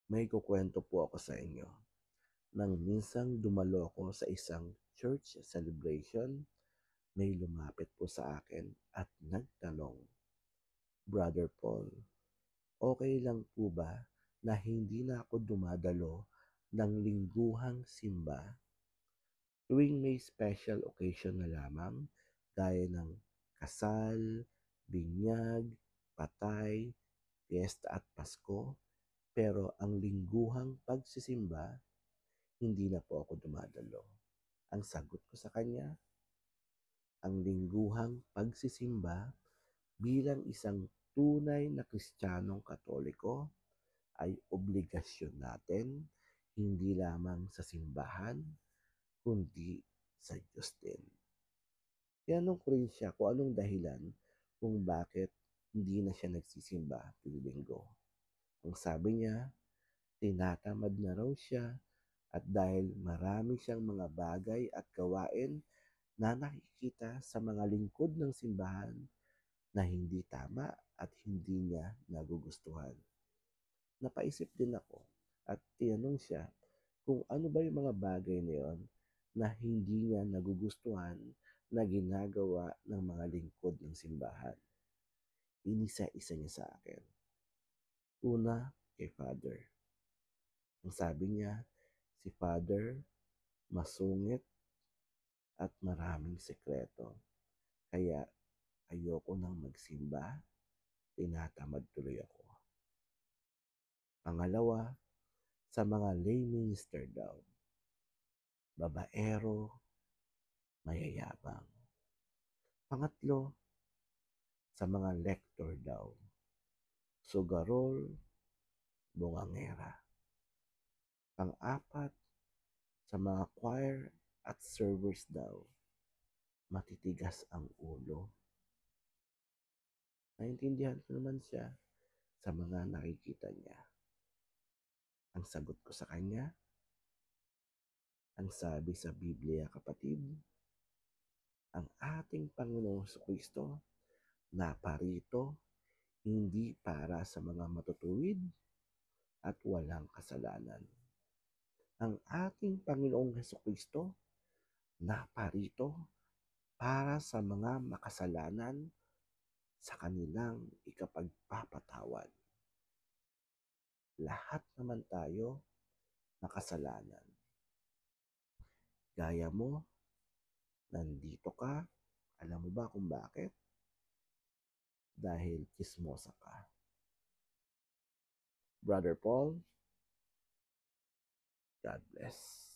May kukwento po ako sa inyo. Nang minsang dumalo ako sa isang church celebration, may lumapit po sa akin at nagtanong, Brother Paul, okay lang po ba na hindi na ako dumadalo ng lingguhang simba tuwing may special occasion na lamang gaya ng kasal, binyag, patay, piyesta at Pasko, pero ang lingguhang pagsisimba hindi na po ako dumadalo. Ang sagot ko sa kanya, ang lingguhang pagsisimba bilang isang tunay na Kristiyanong Katoliko ay obligasyon natin hindi lamang sa simbahan, kundi sa Diyos din. Tinanong ko rin siya kung anong dahilan kung bakit hindi na siya nagsisimba tuwing linggo. Ang sabi niya, tinatamad na raw siya at dahil marami siyang mga bagay at gawain na nakikita sa mga lingkod ng simbahan na hindi tama at hindi niya nagugustuhan. Napaisip din ako at tinanong siya kung ano ba yung mga bagay na yon na hindi niya nagugustuhan na ginagawa ng mga lingkod ng simbahan. Inisa-isa niya sa akin. Una, kay Father. Ang sabi niya, si Father masungit at maraming sekreto. Kaya ayoko nang magsimba, tinatamad tuloy ako. Pangalawa, sa mga lay minister daw, babaero, mayayabang. Pangatlo, sa mga lector daw, sugarol, bungangera. Pang-apat, sa mga choir at servers daw, matitigas ang ulo. Naintindihan ko naman siya sa mga nakikita niya. Ang sagot ko sa kanya, ang sabi sa Biblia, kapatid, ang ating Panginoong Kristo naparito hindi para sa mga matutuwid at walang kasalanan. Ang ating Panginoong Kristo naparito para sa mga makasalanan sa kanilang ikapagpapatawad. Lahat naman tayo makasalanan. Gaya mo, nandito ka, alam mo ba kung bakit? Dahil chismosa ka. Brother Paul, God bless.